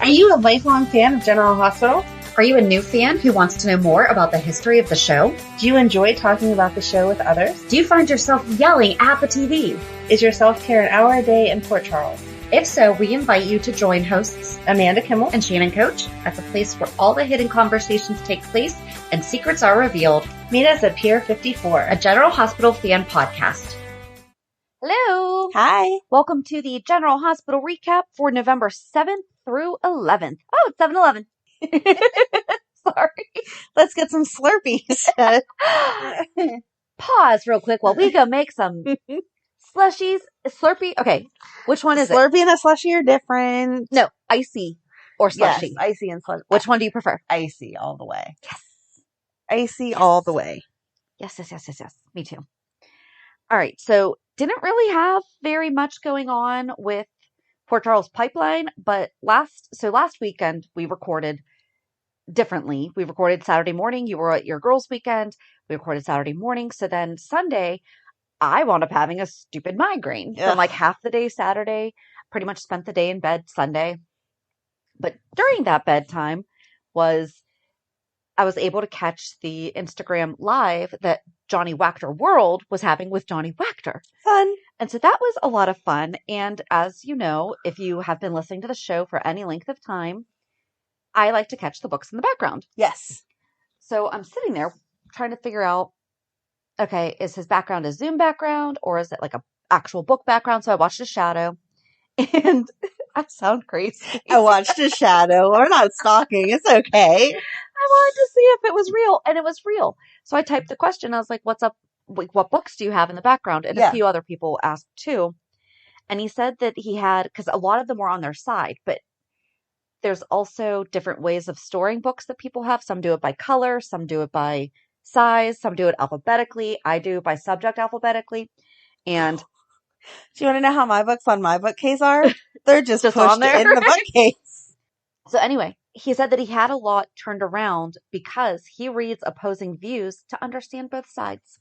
Are you a lifelong fan of General Hospital? Are you a new fan who wants to know more about the history of the show? Do you enjoy talking about the show with others? Do you find yourself yelling at the TV? Is your self-care an hour a day in Port Charles? If so, we invite you to join hosts Amanda Kimmel and Shannon Coach at the place where all the hidden conversations take place and secrets are revealed. Meet us at Pier 54, a General Hospital fan podcast. Hello. Hi. Welcome to the General Hospital recap for November 7th through 11th. Oh, it's 7-11. Sorry. Let's get some Slurpees. Pause real quick while we go make some slushies. Slurpee. Okay. Which one is it? Slurpee and a slushie are different. No, icy or slushy. Yes, icy and slushie. Which one do you prefer? Icy all the way. Yes. Icy all the way. Yes. Me too. All right. So didn't really have very much going on with Port Charles Pipeline, but last weekend we recorded differently. We recorded Saturday morning. You were at your girls' weekend. We recorded Saturday morning. So then Sunday, I wound up having a stupid migraine from like half the day Saturday. Pretty much spent the day in bed Sunday. But during that bedtime I was able to catch the Instagram live that Johnny Wachter World was having with Johnny Wachter. Fun. And so that was a lot of fun. And as you know, if you have been listening to the show for any length of time, I like to catch the books in the background. Yes. So I'm sitting there trying to figure out, okay, is his background a Zoom background or is it like a actual book background? So I watched a shadow and I sound crazy. I watched a shadow. We're not stalking. It's okay. I wanted to see if it was real, and it was real. So I typed the question. I was like, what's up? Like, what books do you have in the background? And a few other people asked too. And he said that he had, because a lot of them were on their side, but there's also different ways of storing books that people have. Some do it by color, some do it by size, some do it alphabetically. I do by subject alphabetically. And do you want to know how my books on my bookcase are? They're just pushed on there, in the bookcase. So anyway, he said that he had a lot turned around because he reads opposing views to understand both sides.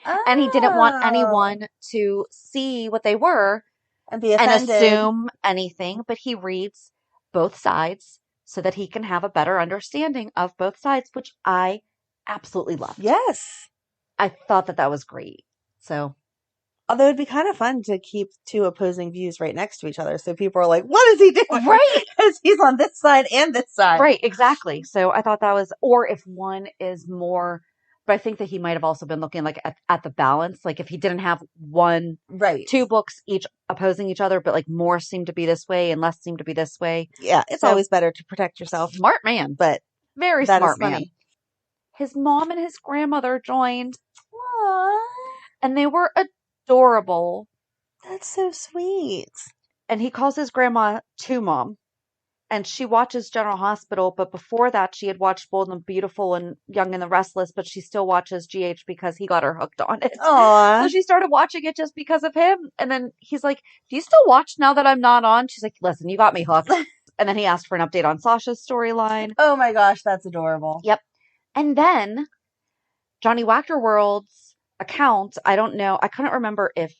Oh. And he didn't want anyone to see what they were and be offended and assume anything, but he reads both sides so that he can have a better understanding of both sides, which I absolutely loved. Yes. I thought that was great. So, although it'd be kind of fun to keep two opposing views right next to each other. So people are like, what is he doing? Right. Because he's on this side and this side. Right. Exactly. So I thought that was, or if one is more, but I think that he might have also been looking like at the balance. Like if he didn't have one, right, two books each opposing each other, but like more seemed to be this way and less seemed to be this way. Yeah. It's always better to protect yourself. Smart man. But very smart man. His mom and his grandmother joined. Aww. And they were adorable. That's so sweet. And he calls his grandma Two Mom. And she watches General Hospital, but before that she had watched Bold and Beautiful and Young and the Restless, but she still watches GH because he got her hooked on it. Aww. So she started watching it just because of him. And then he's like, do you still watch now that I'm not on? She's like, listen, you got me hooked. And then he asked for an update on Sasha's storyline. Oh my gosh, that's adorable. Yep. And then Johnny Wachter World's account, I don't know, I couldn't remember if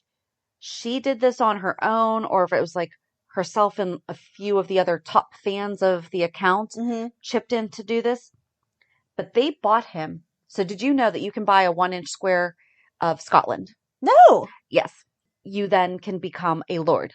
she did this on her own or if it was like herself and a few of the other top fans of the account chipped in to do this. But they bought him. So did you know that you can buy a 1-inch square of Scotland? No. Yes. You then can become a lord.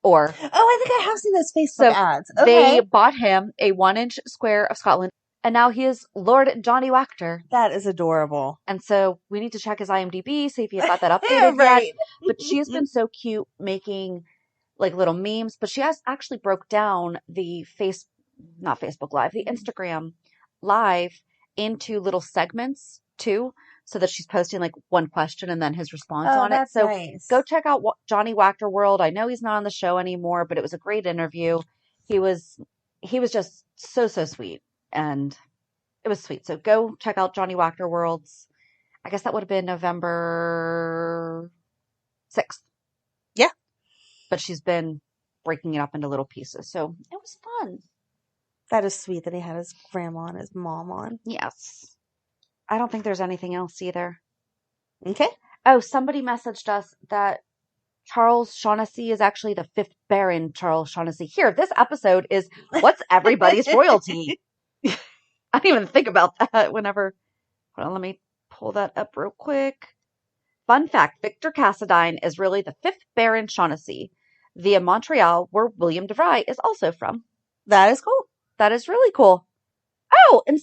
Or I think I have seen those Facebook ads. Okay. They bought him a 1-inch square of Scotland. And now he is Lord Johnny Wachter. That is adorable. And so we need to check his IMDb, see if he's got that updated yet. But she has been so cute making like little memes. But she has actually broke down the not Facebook Live, the Instagram Live into little segments too. So that she's posting like one question and then his response on it. So nice. Go check out Johnny Wachter World. I know he's not on the show anymore, but it was a great interview. He was just so sweet. And it was sweet. So go check out Johnny Wachter Worlds. I guess that would have been November 6th. Yeah. But she's been breaking it up into little pieces. So it was fun. That is sweet that he had his grandma and his mom on. Yes. I don't think there's anything else either. Okay. Oh, somebody messaged us that Charles Shaughnessy is actually the 5th Baron Charles Shaughnessy. Here, this episode is what's everybody's royalty? I didn't even think about that whenever. Hold on, let me pull that up real quick. Fun fact, Victor Cassadine is really the 5th Baron Shaughnessy, via Montreal, where William de Vries is also from. That is cool. That is really cool. Oh, and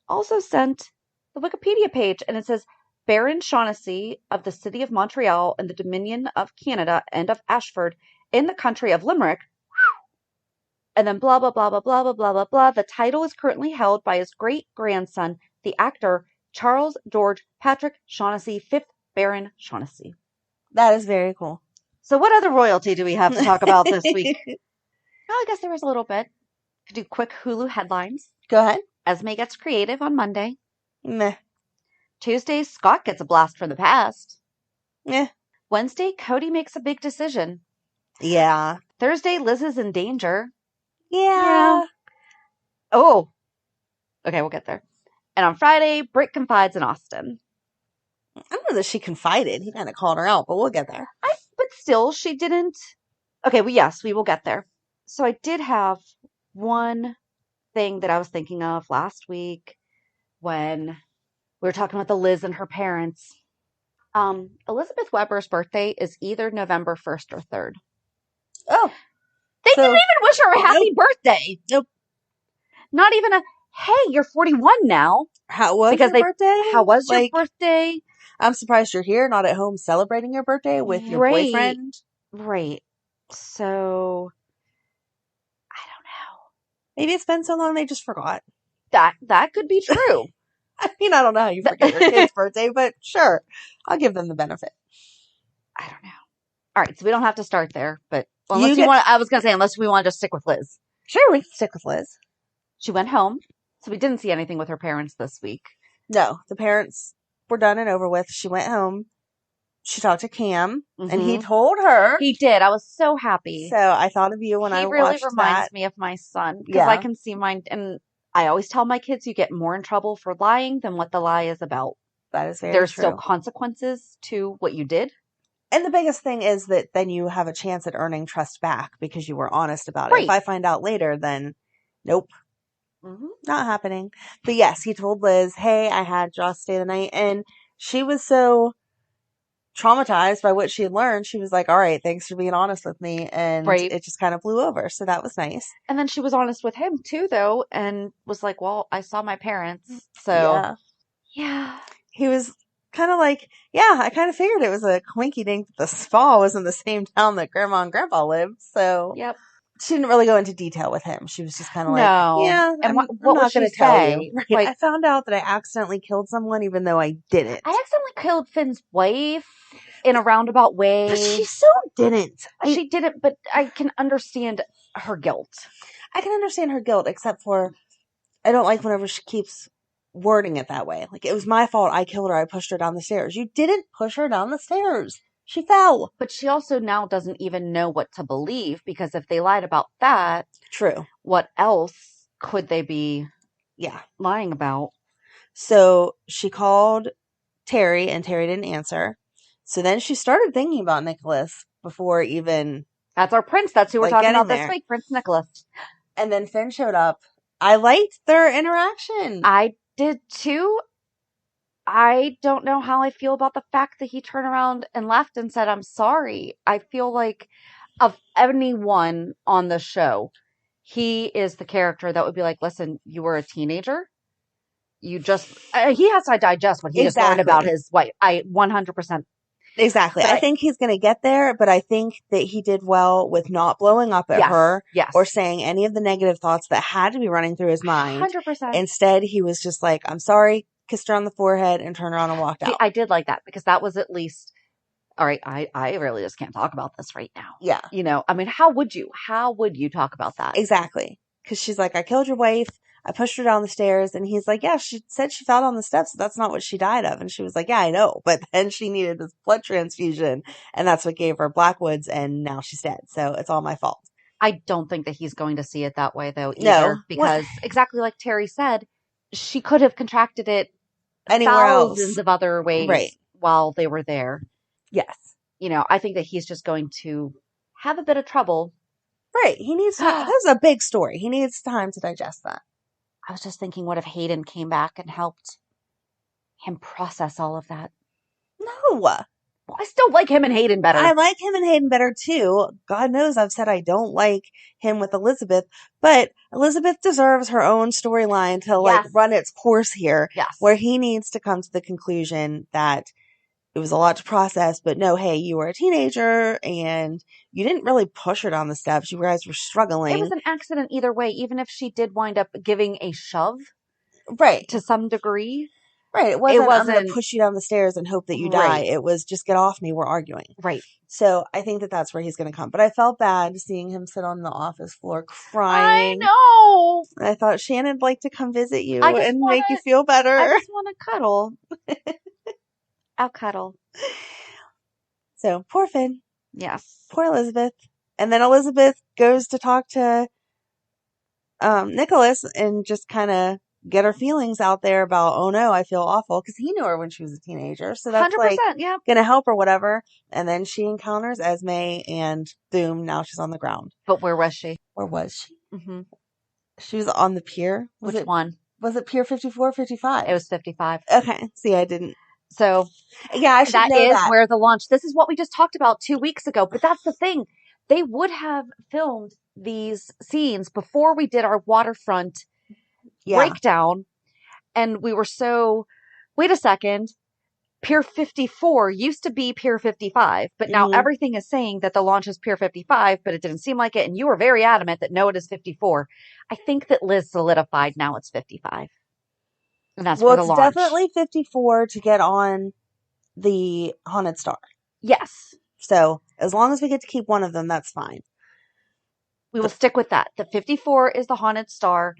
also sent the Wikipedia page, and it says, Baron Shaughnessy of the city of Montreal in the Dominion of Canada and of Ashford in the country of Limerick. And then blah, blah, blah, blah, blah, blah, blah, blah, blah. The title is currently held by his great-grandson, the actor Charles George Patrick Shaughnessy, 5th Baron Shaughnessy. That is very cool. So what other royalty do we have to talk about this week? Well, I guess there was a little bit. Could do quick Hulu headlines. Go ahead. Esme gets creative on Monday. Meh. Tuesday, Scott gets a blast from the past. Yeah. Wednesday, Cody makes a big decision. Yeah. Thursday, Liz is in danger. Yeah. Oh. Okay, we'll get there. And on Friday, Britt confides in Austin. I don't know that she confided. He kind of called her out, but we'll get there. But still, she didn't. Okay, well, yes, we will get there. So I did have one thing that I was thinking of last week when we were talking about the Liz and her parents. Elizabeth Weber's birthday is either November 1st or 3rd. Oh. They didn't even wish her a happy birthday. Nope. Not even a, hey, you're 41 now. How was your birthday? How was your birthday? I'm surprised you're here, not at home celebrating your birthday with your boyfriend. Right. So, I don't know. Maybe it's been so long they just forgot. That could be true. I mean, I don't know how you forget your kid's birthday, but sure. I'll give them the benefit. I don't know. All right, so we don't have to start there, but unless you want, I was going to say, unless we want to just stick with Liz. Sure, we can stick with Liz. She went home, so we didn't see anything with her parents this week. No, the parents were done and over with. She went home. She talked to Cam, and he told her. He did. I was so happy. So I thought of you when I watched that. He really reminds me of my son, because I can see mine, and I always tell my kids you get more in trouble for lying than what the lie is about. That is very There's true. still consequences to what you did. And the biggest thing is that then you have a chance at earning trust back because you were honest about it. Right. If I find out later, then nope. Not happening. But yes, he told Liz, hey, I had Joss stay the night. And she was so traumatized by what she had learned. She was like, all right, thanks for being honest with me. And it just kind of blew over. So that was nice. And then she was honest with him too, though, and was like, well, I saw my parents. So yeah. He was kind of like, yeah, I kind of figured it was a coinky dink that the spa was in the same town that Grandma and Grandpa lived. So she didn't really go into detail with him. She was just kind of like, yeah, and what I'm not going to tell you. Right. Like, I found out that I accidentally killed someone even though I didn't. I accidentally killed Finn's wife in a roundabout way. But she so didn't. She didn't, but I can understand her guilt. I can understand her guilt, except for I don't like whenever she keeps wording it that way. Like, it was my fault. I killed her. I pushed her down the stairs. You didn't push her down the stairs. She fell. But she also now doesn't even know what to believe, because if they lied about that, true, what else could they be lying about? So she called Terry, and Terry didn't answer. So then she started thinking about Nicholas before even... That's our prince. That's who we're talking about this week, Prince Nicholas. And then Finn showed up. I liked their interaction. I did too. I don't know how I feel about the fact that he turned around and left and said, I'm sorry. I feel like of anyone on the show, he is the character that would be like, listen, you were a teenager. You just, he has to digest what he has learned about his wife. I 100%. Exactly. I think he's going to get there, but I think that he did well with not blowing up at her or saying any of the negative thoughts that had to be running through his mind. 100%. Instead, he was just like, I'm sorry, kissed her on the forehead and turned around and walked out. I did like that, because that was at least, all right, I really just can't talk about this right now. Yeah. You know, I mean, how would you talk about that? Exactly. Because she's like, I killed your wife. I pushed her down the stairs. And he's like, yeah, she said she fell down the steps. That's not what she died of. And she was like, yeah, I know. But then she needed this blood transfusion. And that's what gave her Blackwoods. And now she's dead. So it's all my fault. I don't think that he's going to see it that way, though, either. No. Because exactly like Terry said, she could have contracted it anywhere thousands else of other ways while they were there. Yes. I think that he's just going to have a bit of trouble. Right. He needs time. That's a big story. He needs time to digest that. I was just thinking, what if Hayden came back and helped him process all of that? No. Well, I still like him and Hayden better. I like him and Hayden better too. God knows I've said I don't like him with Elizabeth, but Elizabeth deserves her own storyline to run its course here. Yes. Where he needs to come to the conclusion that it was a lot to process, but no, hey, you were a teenager and you didn't really push her down the steps. You guys were struggling. It was an accident either way, even if she did wind up giving a shove. Right. To some degree. Right. It wasn't I'm going to push you down the stairs and hope that you die. It was just get off me. We're arguing. Right. So I think that that's where he's going to come. But I felt bad seeing him sit on the office floor crying. I know. I thought Shannon'd like to come visit you and make you feel better. I just want to cuddle. I'll cuddle. So poor Finn. Yes. Poor Elizabeth. And then Elizabeth goes to talk to Nicholas and just kind of get her feelings out there about, oh no, I feel awful. Because he knew her when she was a teenager. So that's 100%, going to help or whatever. And then she encounters Esme and boom, now she's on the ground. But where was she? Where was she? Mm-hmm. She was on the pier. Which one? Was it Pier 54 or 55? It was 55. Okay. See, I didn't. So yeah, I should know that. That is where the launch. This is what we just talked about 2 weeks ago. But that's the thing. They would have filmed these scenes before we did our waterfront breakdown. And we were wait a second. Pier 54 used to be Pier 55, but now everything is saying that the launch is Pier 55, but it didn't seem like it. And you were very adamant that no, it is 54. I think that Liz solidified now it's 55. And that's where the launch. It's definitely 54 to get on the Haunted Star. Yes. So as long as we get to keep one of them, that's fine. We will stick with that. The 54 is the Haunted Star.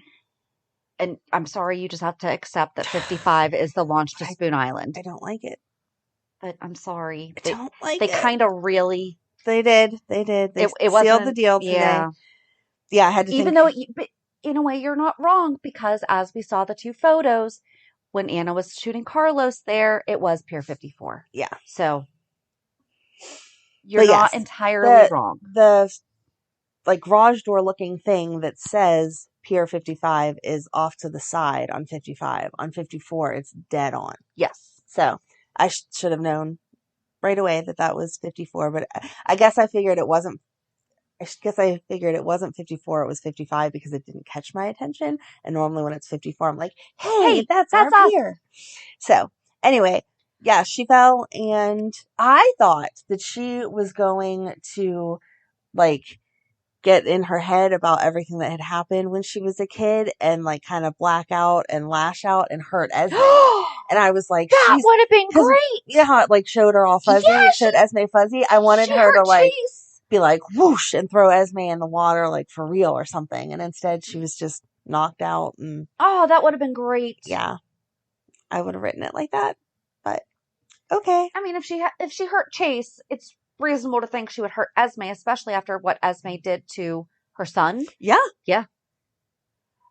And I'm sorry, you just have to accept that 55 is the launch to Spoon Island. I don't like it. But I'm sorry. I don't like it. They kind of really... They did. They sealed the deal today. Yeah, I had to Even though, but in a way, you're not wrong. Because as we saw the 2 photos, when Anna was shooting Carlos there, it was Pier 54. Yeah. So, you're not entirely wrong. The garage door looking thing that says Pier 55 is off to the side on 55. On 54, it's dead on. Yes. So I should have known right away that was 54, but I guess I figured it wasn't 54, it was 55 because it didn't catch my attention. And normally when it's 54, I'm like, hey, that's our pier. So anyway, yeah, she fell and I thought that she was going to get in her head about everything that had happened when she was a kid and kind of black out and lash out and hurt Esme. And I was like, that would have been great. Yeah, how it showed her all fuzzy. Yeah, showed Esme fuzzy. I wanted her to be whoosh and throw Esme in the water for real or something. And instead she was just knocked out. And oh, that would have been great. Yeah, I would have written it like that. But okay. I mean, if she hurt Chase, it's reasonable to think she would hurt Esme, especially after what Esme did to her son. Yeah. Yeah.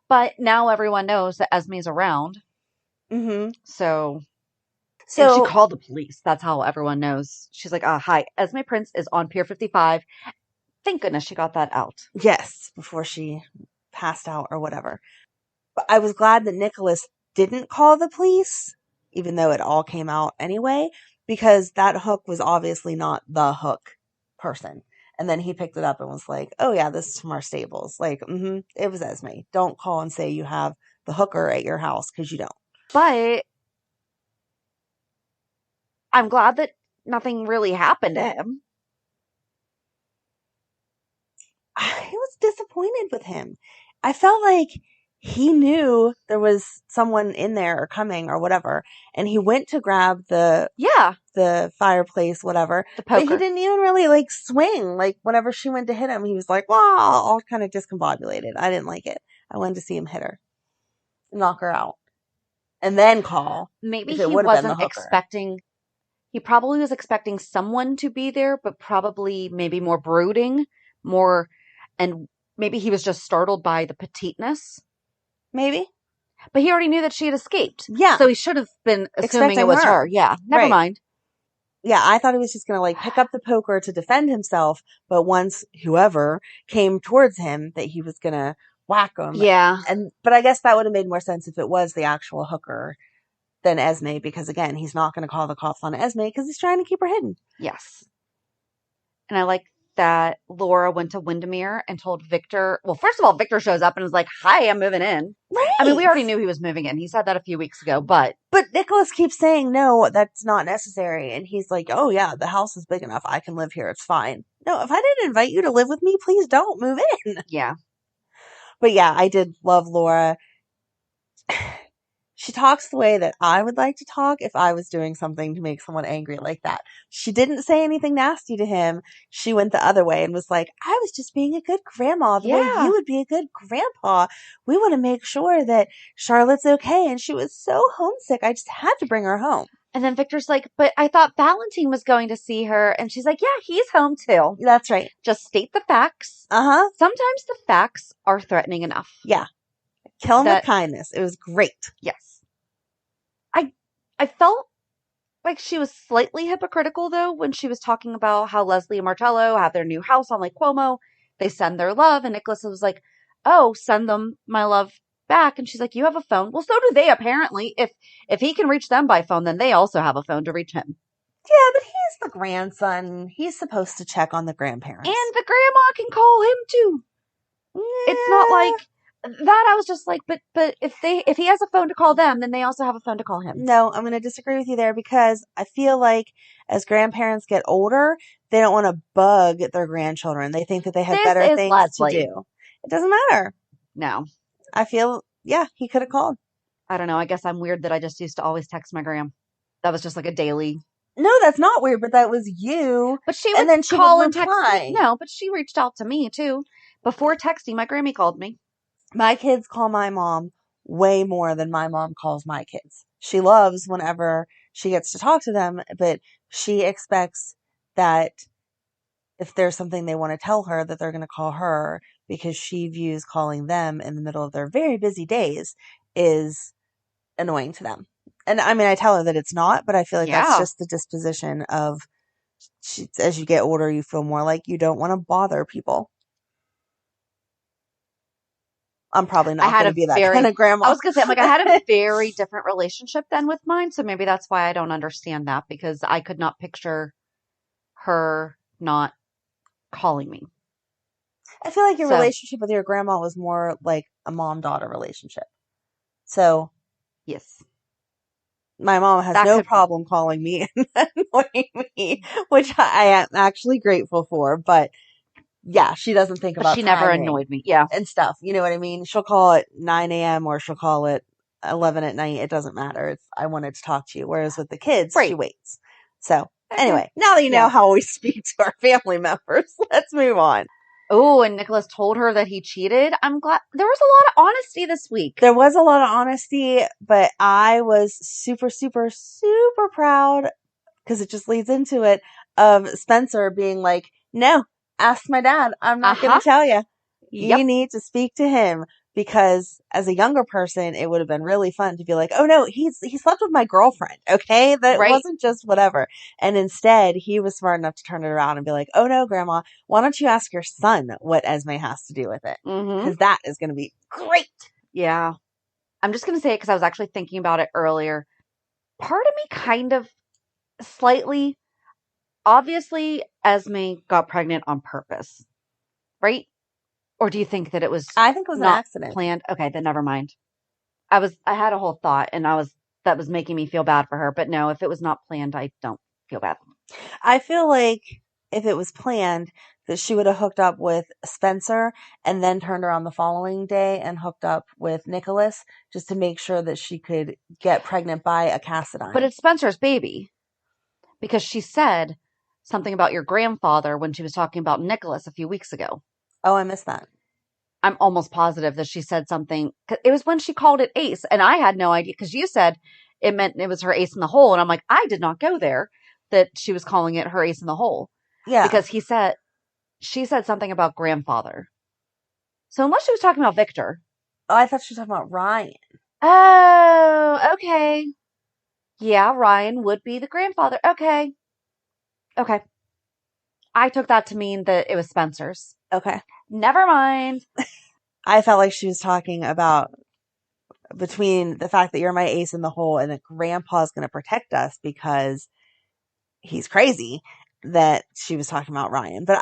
But now everyone knows that Esme's around. Mm-hmm. So and she called the police. That's how everyone knows. She's like, hi, Esme Prince is on Pier 55. Thank goodness she got that out. Yes, before she passed out or whatever. But I was glad that Nicholas didn't call the police, even though it all came out anyway. Because that Hook was obviously not the Hook person. And then he picked it up and was like, oh yeah, this is from our stables. It was Esme. Don't call and say you have the hooker at your house, because you don't. But I'm glad that nothing really happened to him. I was disappointed with him. I felt like he knew there was someone in there or coming or whatever, and he went to grab the fireplace, whatever. The poker. But he didn't even really swing. Whenever she went to hit him, he was like, "Wow!" All kind of discombobulated. I didn't like it. I wanted to see him hit her, knock her out, and then call. Maybe he wasn't expecting. He probably was expecting someone to be there, but probably maybe more brooding, and maybe he was just startled by the petiteness. Maybe. But he already knew that she had escaped. Yeah. So he should have been assuming it was her. Yeah. Never mind. Yeah, I thought he was just going to like pick up the poker to defend himself, but once whoever came towards him that he was going to whack him. Yeah. But I guess that would have made more sense if it was the actual hooker than Esme, because again, he's not going to call the cops on Esme because he's trying to keep her hidden. Yes. And I like that Laura went to Wyndamere and told Victor. Well, first of all, Victor shows up and is like, "Hi, I'm moving in." Right. I mean, we already knew he was moving in. He said that a few weeks ago, but Nicholas keeps saying, no, that's not necessary. And he's like, oh yeah, the house is big enough. I can live here. It's fine. No, if I didn't invite you to live with me, please don't move in. yeah. But yeah, I did love Laura. She talks the way that I would like to talk if I was doing something to make someone angry like that. She didn't say anything nasty to him. She went the other way and was like, I was just being a good grandma the way you would be a good grandpa. We want to make sure that Charlotte's okay. And she was so homesick. I just had to bring her home. And then Victor's like, but I thought Valentin was going to see her. And she's like, yeah, he's home too. That's right. Just state the facts. Uh-huh. Sometimes the facts are threatening enough. Yeah. Kill him with kindness. It was great. Yes. I felt like she was slightly hypocritical, though, when she was talking about how Leslie and Marcello have their new house on Lake Como. They send their love, and Nicholas was like, oh, send them my love back. And she's like, you have a phone? Well, so do they, apparently. If he can reach them by phone, then they also have a phone to reach him. Yeah, but he's the grandson. He's supposed to check on the grandparents. And the grandma can call him, too. Yeah. It's not like... That I was just like, but if he has a phone to call them, then they also have a phone to call him. No, I'm going to disagree with you there because I feel like as grandparents get older, they don't want to bug their grandchildren. They think that they have better things Leslie. To do. It doesn't matter. No. I feel, yeah, he could have called. I don't know. I guess I'm weird that I just used to always text my gram. That was just like a daily. No, that's not weird, but that was you. But she would and then she call would and text me. No, but she reached out to me too. Before texting, my Grammy called me. My kids call my mom way more than my mom calls my kids. She loves whenever she gets to talk to them, but she expects that if there's something they want to tell her, that they're going to call her because she views calling them in the middle of their very busy days is annoying to them. And I mean, I tell her that it's not, but I feel like that's just the disposition of, as you get older, you feel more like you don't want to bother people. I'm probably not going to be that kind of grandma. I was going to say, I had a very different relationship then with mine, so maybe that's why I don't understand that, because I could not picture her not calling me. I feel like your relationship with your grandma was more like a mom-daughter relationship. So, yes. My mom has no problem calling me and annoying me, which I am actually grateful for, but yeah, she doesn't think about she never annoyed me. Yeah. And stuff. You know what I mean? She'll call at 9 a.m. or she'll call at 11 at night. It doesn't matter. It's, I wanted to talk to you. Whereas with the kids, she waits. So anyway, now that you know how we speak to our family members, let's move on. Oh, and Nicholas told her that he cheated. I'm glad. There was a lot of honesty this week. There was a lot of honesty, but I was super, super, super proud, because it just leads into it, of Spencer being like, no, ask my dad. I'm not going to tell you. You need to speak to him, because as a younger person, it would have been really fun to be like, oh no, he slept with my girlfriend. Okay. That wasn't just whatever. And instead he was smart enough to turn it around and be like, oh no, grandma, why don't you ask your son what Esme has to do with it? Because that is going to be great. Yeah. I'm just going to say it because I was actually thinking about it earlier. Part of me kind of slightly, obviously, Esme got pregnant on purpose, right? Or do you think that it was? I think it was an accident. Planned. Okay, then never mind. I had a whole thought, and that was making me feel bad for her. But no, if it was not planned, I don't feel bad. I feel like if it was planned, that she would have hooked up with Spencer and then turned around the following day and hooked up with Nicholas just to make sure that she could get pregnant by a Cassadine. But it's Spencer's baby, because she said something about your grandfather when she was talking about Nicholas a few weeks ago. Oh, I missed that. I'm almost positive that she said something. It was when she called it ace, and I had no idea, because you said it meant it was her ace in the hole, and I'm like, I did not go there, that she was calling it her ace in the hole. Yeah. Because she said something about grandfather. So unless she was talking about Victor. Oh, I thought she was talking about Ryan. Oh, okay. Yeah, Ryan would be the grandfather. Okay. Okay. I took that to mean that it was Spencer's. Okay. Never mind. I felt like she was talking about between the fact that you're my ace in the hole and that Grandpa's going to protect us because he's crazy, that she was talking about Ryan. But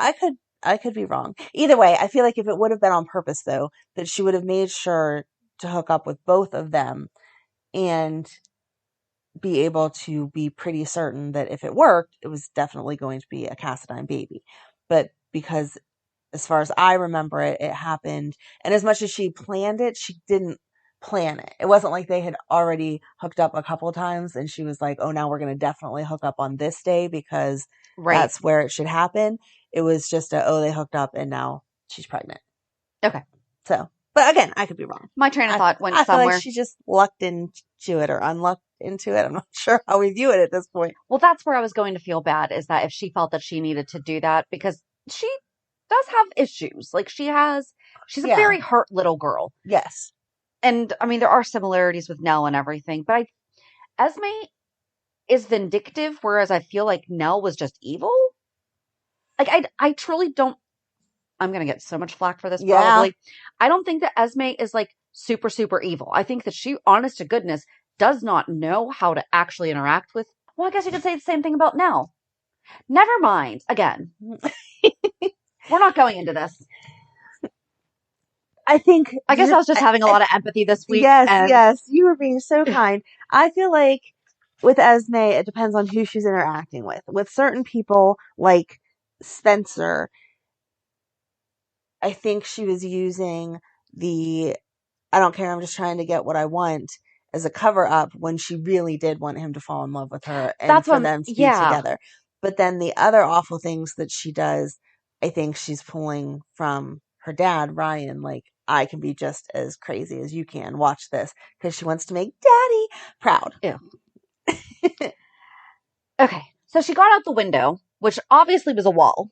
I could be wrong. Either way, I feel like if it would have been on purpose, though, that she would have made sure to hook up with both of them and be able to be pretty certain that if it worked, it was definitely going to be a Cassadine baby. But because as far as I remember it, it happened. And as much as she planned it, she didn't plan it. It wasn't like they had already hooked up a couple of times and she was like, oh, now we're going to definitely hook up on this day because that's where it should happen. It was just they hooked up and now she's pregnant. Okay. So, but again, I could be wrong. My train of thought went I somewhere. feel like she just lucked into it or unlucked into it. I'm not sure how we view it at this point. Well, that's where I was going to feel bad, is that if she felt that she needed to do that, because she does have issues. Like she's a very hurt little girl. Yes. And I mean, there are similarities with Nell and everything, but Esme is vindictive, whereas I feel like Nell was just evil. Like I truly don't, I'm going to get so much flack for this probably. I don't think that Esme is like super, super evil. I think that she, honest to goodness, does not know how to actually interact with, well, I guess you could say the same thing about Nell. Never mind. Again, we're not going into this. I guess I was just having a lot of empathy this week. Yes. You were being so kind. I feel like with Esme, it depends on who she's interacting with. With certain people, like Spencer, I think she was using I don't care, I'm just trying to get what I want as a cover up when she really did want him to fall in love with her and for them to be together. But then the other awful things that she does, I think she's pulling from her dad, Ryan, like, I can be just as crazy as you can. Watch this. Because she wants to make Daddy proud. Ew. Okay. So she got out the window, which obviously was a wall.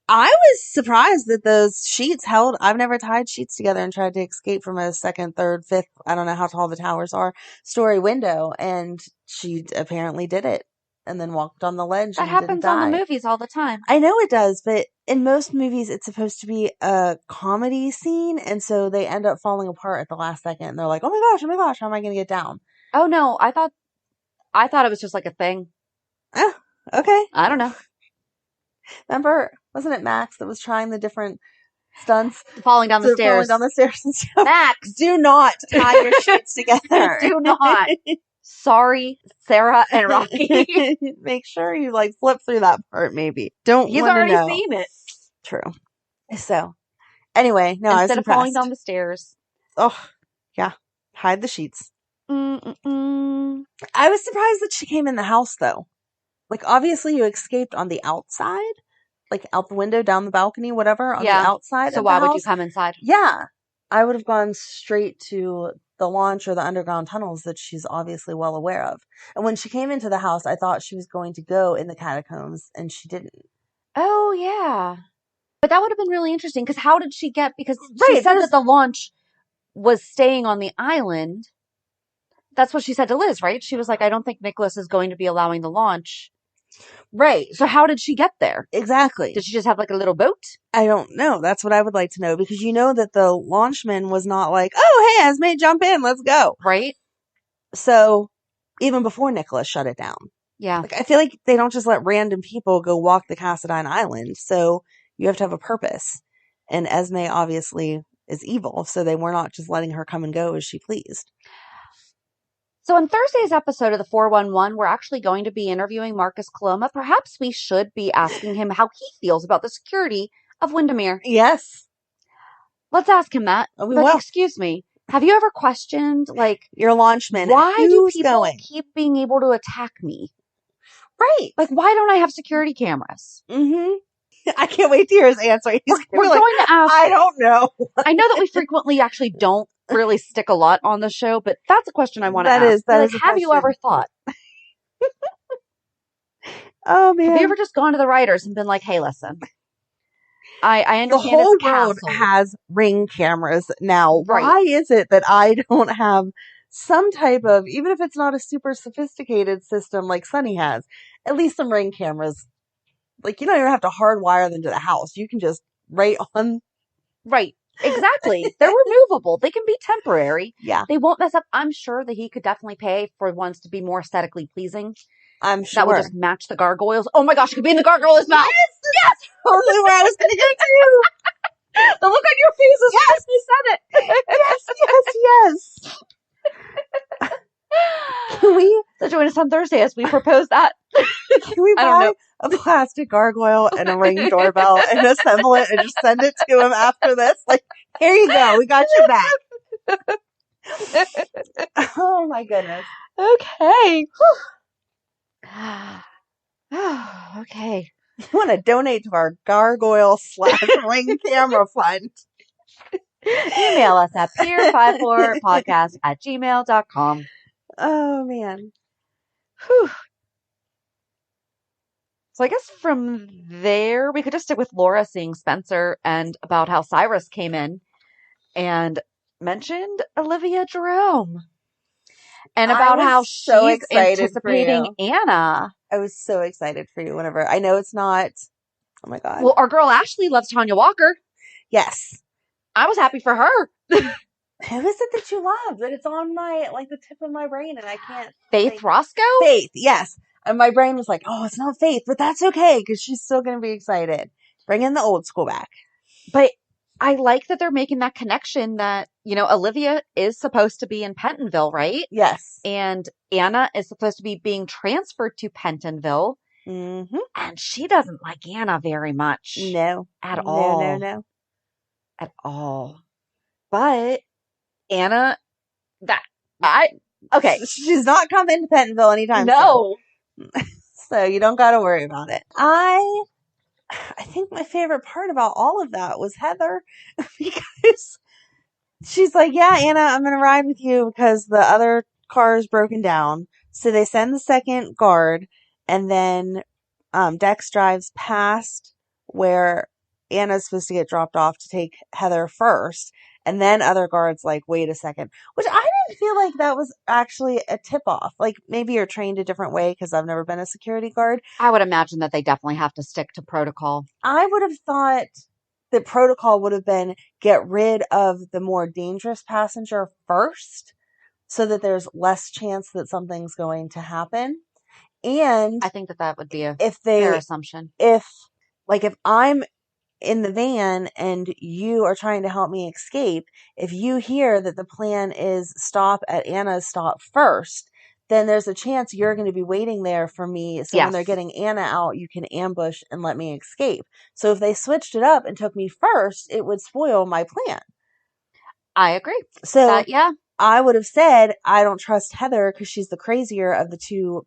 I was surprised that those sheets held. I've never tied sheets together and tried to escape from a second, third, fifth, I don't know how tall the towers are, story window. And she apparently did it and then walked on the ledge. That happens on the movies all the time. I know it does, but in most movies, it's supposed to be a comedy scene. And so they end up falling apart at the last second. And they're like, oh my gosh, how am I going to get down? Oh no, I thought it was just like a thing. Oh, okay. I don't know. Remember, wasn't it Max that was trying the different stunts? Falling down the stairs. Falling down the stairs and stuff. Max! Do not tie your sheets together. Do not. Sorry, Sarah and Rocky. Make sure you flip through that part maybe. He's already seen it. True. So, anyway, no, I was impressed. Instead of falling down the stairs. Oh, yeah. Hide the sheets. Mm-mm-mm. I was surprised that she came in the house, though. Like, obviously you escaped on the outside, like out the window, down the balcony, whatever, on the outside. So why would you come inside? Yeah. I would have gone straight to the launch or the underground tunnels that she's obviously well aware of. And when she came into the house, I thought she was going to go in the catacombs, and she didn't. Oh, yeah. But that would have been really interesting, because how did she get, because she said that the launch was staying on the island. That's what she said to Liz, right? She was like, I don't think Nicholas is going to be allowing the launch. Right. So how did she get there? Exactly. Did she just have like a little boat? I don't know. That's what I would like to know, because you know that the launchman was not like, oh, hey, Esme, jump in, let's go. Right. So even before Nicholas shut it down. Yeah. Like, I feel like they don't just let random people go walk the Cassadine Island. So you have to have a purpose. And Esme obviously is evil. So they were not just letting her come and go as she pleased. So on Thursday's episode of the 411, we're actually going to be interviewing Marcus Coloma. Perhaps we should be asking him how he feels about the security of Wyndamere. Yes. Let's ask him that. Oh, we will. Excuse me, have you ever questioned, like, your launchman? Why do people keep being able to attack me? Right. Like, why don't I have security cameras? Mm-hmm. I can't wait to hear his answer. We're going to ask. I don't know. I know that we frequently actually don't really stick a lot on the show, but that's a question I want to ask. That is have you ever thought? Oh man. Have you ever just gone to the writers and been like, hey, listen, I understand the whole it's world castle. has Ring cameras now. Right. Why is it that I don't have some type of, even if it's not a super sophisticated system like Sonny has, at least some Ring cameras like, you don't even have to hardwire them to the house. You can just right on. Right. Exactly. They're removable. They can be temporary. Yeah. They won't mess up. I'm sure that he could definitely pay for ones to be more aesthetically pleasing. I'm sure. That would just match the gargoyles. Oh my gosh, it could be in the gargoyle's mouth. Yes! Totally where I was going to go to. The look on your face is yes, you said it. Yes. Can we? So join us on Thursday as we propose that. Can we buy a plastic gargoyle and a Ring doorbell and assemble it and just send it to him after this? Like, here you go. We got you back. Oh my goodness. Okay. Okay. You want to donate to our gargoyle / Ring camera fund? Email us at peer54podcast@gmail.com. Oh man. Whew. So I guess from there, we could just stick with Laura seeing Spencer and about how Cyrus came in and mentioned Olivia Jerome. And about how she's anticipating Anna. I was so excited for you whenever. I know it's not. Oh my God. Well, our girl Ashley loves Tanya Walker. Yes. I was happy for her. Who is it that you love? That it's on my, like, the tip of my brain and I can't. Faith Roscoe? Faith, yes. And my brain was like, oh, it's not Faith, but that's okay because she's still going to be excited. Bring in the old school back. But I like that they're making that connection that, you know, Olivia is supposed to be in Pentonville, right? Yes. And Anna is supposed to be being transferred to Pentonville. Mm-hmm. And she doesn't like Anna very much. No. At all. No. At all. But Anna, okay. She's not coming to Pentonville anytime soon. No. So you don't got to worry about it. I think my favorite part about all of that was Heather because she's like, yeah, Anna, I'm going to ride with you because the other car is broken down. So they send the second guard and then Dex drives past where Anna's supposed to get dropped off to take Heather first. And then other guards like, wait a second, which I didn't feel like that was actually a tip off. Like maybe you're trained a different way because I've never been a security guard. I would imagine that they definitely have to stick to protocol. I would have thought that protocol would have been get rid of the more dangerous passenger first so that there's less chance that something's going to happen. And I think that would be a fair assumption. If I'm in the van and you are trying to help me escape, if you hear that the plan is stop at Anna's stop first, then there's a chance you're going to be waiting there for me. So when they're getting Anna out, you can ambush and let me escape. So if they switched it up and took me first, it would spoil my plan. I agree. So I would have said, I don't trust Heather because she's the crazier of the two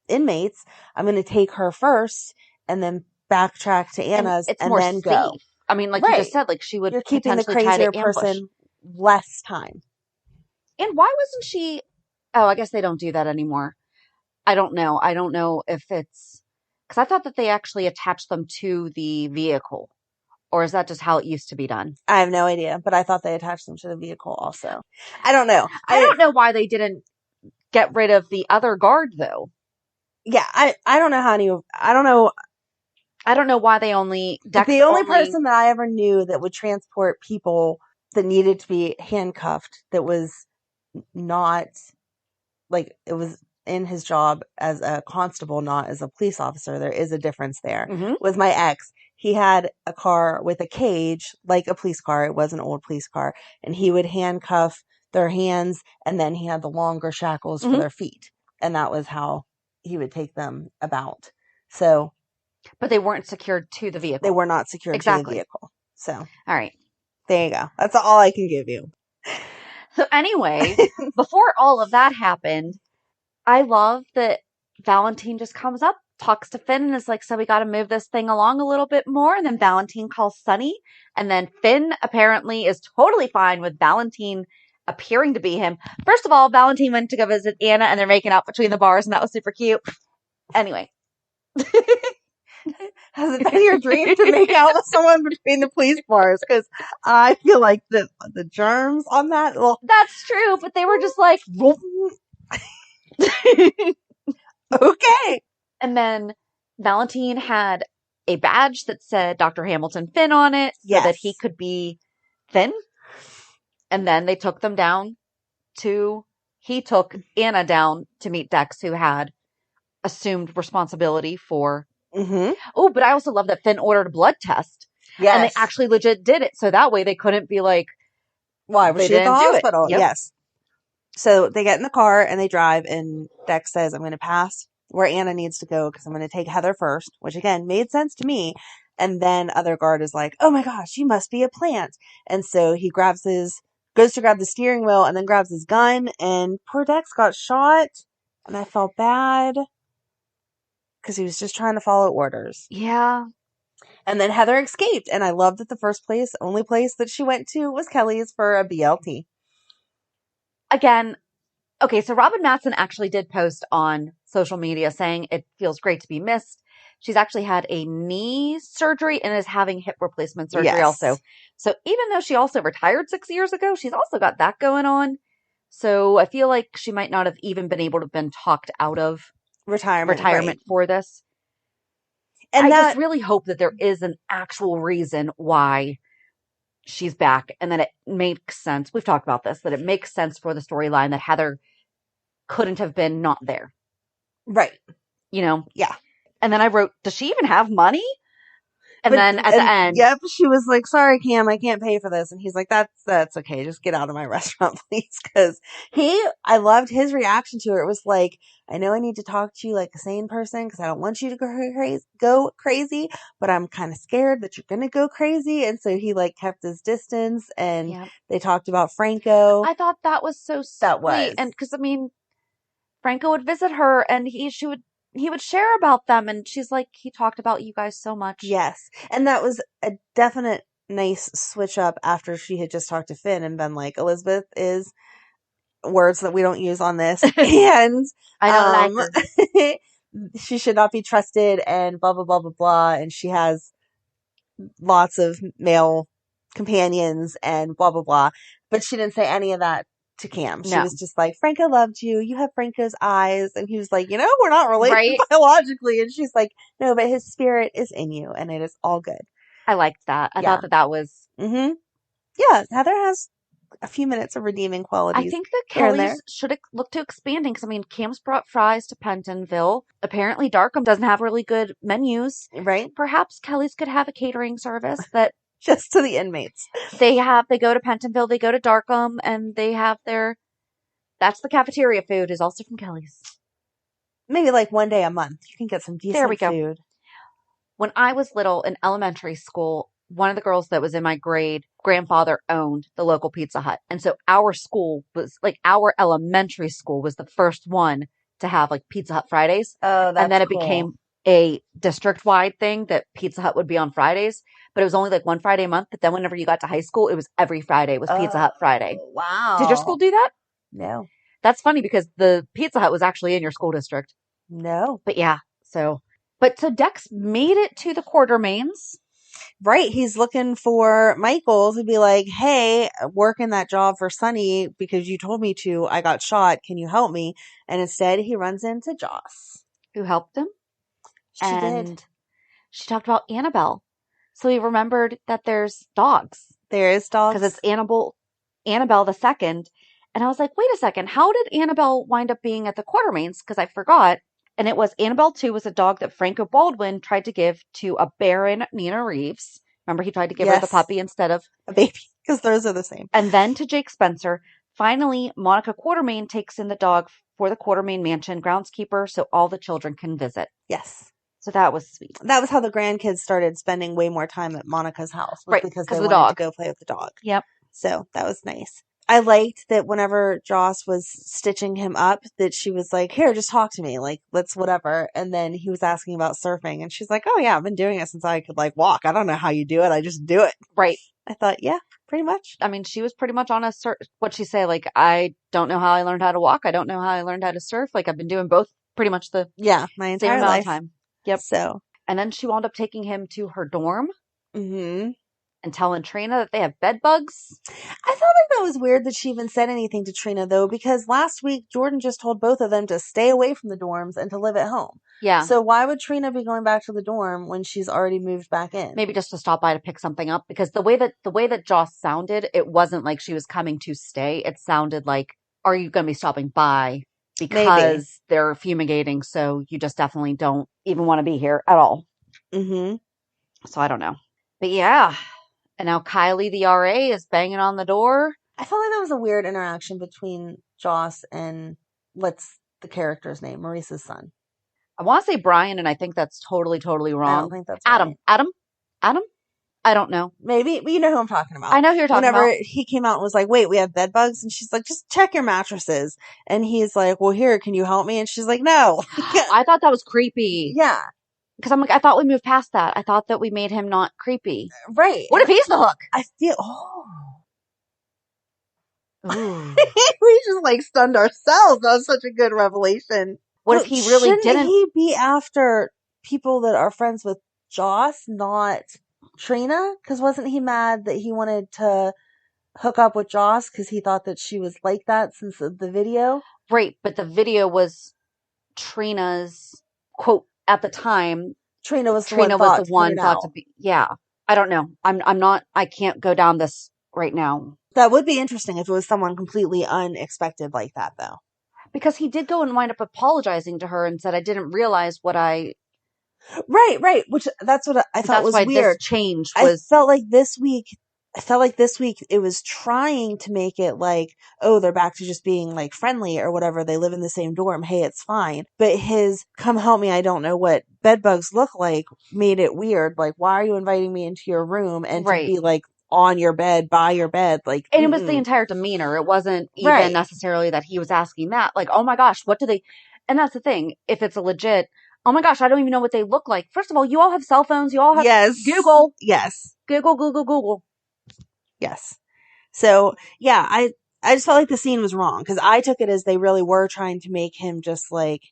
inmates. I'm going to take her first and then backtrack to Anna's and then safe. Go. I mean, like you just said, like she would You're keeping the crazier person less time. And why wasn't she? Oh, I guess they don't do that anymore. I don't know. I don't know if it's because I thought that they actually attached them to the vehicle, or is that just how it used to be done? I have no idea, but I thought they attached them to the vehicle also. I don't know. I don't know why they didn't get rid of the other guard though. Yeah, I don't know how I don't know. I don't know why they only... The only person that I ever knew that would transport people that needed to be handcuffed that was not, like, it was in his job as a constable, not as a police officer. There is a difference there. Mm-hmm. With my ex, he had a car with a cage, like a police car. It was an old police car. And he would handcuff their hands, and then he had the longer shackles for their feet. And that was how he would take them about. So... But they weren't secured to the vehicle. They were not secured to the vehicle. So. All right. There you go. That's all I can give you. So anyway, before all of that happened, I love that Valentin just comes up, talks to Finn, and is like, so we got to move this thing along a little bit more. And then Valentin calls Sonny. And then Finn apparently is totally fine with Valentin appearing to be him. First of all, Valentin went to go visit Anna, and they're making out between the bars, and that was super cute. Anyway. Has it been your dream to make out with someone between the police bars? Because I feel like the germs on that. Well, that's true, but they were just like, okay. And then Valentin had a badge that said Dr. Hamilton Finn on it so that he could be Finn. And then they took them down he took Anna down to meet Dex, who had assumed responsibility for. Oh, but I also love that Finn ordered a blood test. Yes. And they actually legit did it. So that way they couldn't be like, why was she at the hospital? Yep. Yes. So they get in the car and they drive, and Dex says, I'm going to pass where Anna needs to go because I'm going to take Heather first, which again made sense to me. And then other guard is like, oh my gosh, you must be a plant. And so he goes to grab the steering wheel and then grabs his gun, and poor Dex got shot. And I felt bad because he was just trying to follow orders. Yeah. And then Heather escaped. And I love that the only place that she went to was Kelly's for a BLT. Again, okay, so Robin Mattson actually did post on social media saying it feels great to be missed. She's actually had a knee surgery and is having hip replacement surgery also. So even though she also retired 6 years ago, she's also got that going on. So I feel like she might not have even been able to have been talked out of retirement for this. And I just really hope that there is an actual reason why she's back and that it makes sense. We've talked about this, that it makes sense for the storyline that Heather couldn't have been not there. Right. You know? Yeah. And then I wrote, does she even have money? And then at the end. Yep, she was like, sorry, Cam, I can't pay for this. And he's like, that's okay. Just get out of my restaurant, please. Because I loved his reaction to her. It was like, I know I need to talk to you like a sane person because I don't want you to go crazy, but I'm kind of scared that you're going to go crazy. And so he like kept his distance, and they talked about Franco. I thought that was so sweet. That was. And because, I mean, Franco would visit her and he would share about them, and she's like, he talked about you guys so much. Yes. And that was a definite nice switch up after she had just talked to Finn and been like, Elizabeth is words that we don't use on this. And I don't like her. She should not be trusted and blah, blah, blah, blah, blah. And she has lots of male companions and blah, blah, blah. But she didn't say any of that to Cam. She was just like, Franco loved you. You have Franco's eyes. And he was like, we're not related biologically. And she's like, no, but his spirit is in you and it is all good. I liked that. I thought that was. Mm-hmm. Yeah. Heather has a few minutes of redeeming qualities. I think that Kelly's should look to expanding because, I mean, Cam's brought fries to Pentonville. Apparently Darkham doesn't have really good menus. Right. Perhaps Kelly's could have a catering service that. Just to the inmates. They go to Pentonville, they go to Darkham, and they have that's the cafeteria food is also from Kelly's. Maybe like one day a month. You can get some decent food. When I was little in elementary school, one of the girls that was in my grade, grandfather owned the local Pizza Hut. And so our elementary school was the first one to have like Pizza Hut Fridays. Oh, that's And then it cool. became a district-wide thing that Pizza Hut would be on Fridays. But it was only like one Friday a month. But then whenever you got to high school, it was every Friday was Pizza Hut Friday. Wow. Did your school do that? No. That's funny because the Pizza Hut was actually in your school district. No. But yeah, so Dex made it to the Quartermains. Right. He's looking for Michael to be like, hey, working that job for Sonny because you told me to. I got shot. Can you help me? And instead he runs into Joss. Who helped him. She did. She talked about Annabelle. So he remembered that there's dogs. There is dogs. Because it's Annabelle the second. And I was like, wait a second. How did Annabelle wind up being at the Quartermains? Because I forgot. And it was Annabelle 2 was a dog that Franco Baldwin tried to give to a barren Nina Reeves. Remember, he tried to give her the puppy instead of a baby. Because those are the same. And then to Jake Spencer. Finally, Monica Quartermain takes in the dog for the Quartermain mansion groundskeeper so all the children can visit. Yes. So that was sweet. That was how the grandkids started spending way more time at Monica's house. Right, because they wanted to go play with the dog. Yep. So that was nice. I liked that whenever Joss was stitching him up, that she was like, here, just talk to me. Like, let's whatever. And then he was asking about surfing. And she's like, oh, yeah, I've been doing it since I could, like, walk. I don't know how you do it. I just do it. Right. I thought, yeah, pretty much. I mean, she was pretty much on what'd she say? Like, I don't know how I learned how to walk. I don't know how I learned how to surf. Like, I've been doing both pretty much my entire same amount life. of time. Yep. So. And then she wound up taking him to her dorm. Mm-hmm. and telling Trina that they have bed bugs. I felt like that was weird that she even said anything to Trina, though, because last week Jordan just told both of them to stay away from the dorms and to live at home. Yeah. So why would Trina be going back to the dorm when she's already moved back in? Maybe just to stop by to pick something up, because the way that Joss sounded, it wasn't like she was coming to stay. It sounded like, are you going to be stopping by? Because they're fumigating, so you just definitely don't even want to be here at all. Mm-hmm. So I don't know. But yeah. And now Kylie, the RA, is banging on the door. I felt like that was a weird interaction between Joss and, what's the character's name? Maurice's son. I want to say Brian, and I think that's totally wrong. I don't think that's Adam. right. Adam? I don't know. Maybe, but you know who I'm talking about. I know who you're talking Whenever about. he came out and was like, wait, we have bed bugs? And she's like, just check your mattresses. And he's like, well, here, can you help me? And she's like, no. I thought that was creepy. Yeah. Because I'm like, I thought we moved past that. I thought that we made him not creepy. Right. What if he's the hook? I feel, Ooh. we just like stunned ourselves. That was such a good revelation. What if he really shouldn't didn't? he be after people that are friends with Joss, not Trina? Because wasn't he mad that he wanted to hook up with Joss because he thought that she was like that since the video? Right, but the video was Trina's quote at the time. Trina was the one thought to be. Yeah, I don't know. I'm not. I can't go down this right now. That would be interesting if it was someone completely unexpected like that, though. Because he did go and wind up apologizing to her and said, I didn't realize what I... Right. Which, that's what I thought was weird. This change I was... felt like this week it was trying to make it like, oh, they're back to just being like friendly or whatever. They live in the same dorm. Hey, it's fine. But his come help me, I don't know what bed bugs look like made it weird. Like, why are you inviting me into your room and to be like on your bed, by your bed? Like, and it was the entire demeanor. It wasn't even necessarily that he was asking that. Like, oh my gosh, what do they... And that's the thing. If it's a legit, oh my gosh, I don't even know what they look like. First of all, you all have cell phones. You all have Google. Yes. Google. Yes. So, yeah, I just felt like the scene was wrong because I took it as they really were trying to make him just like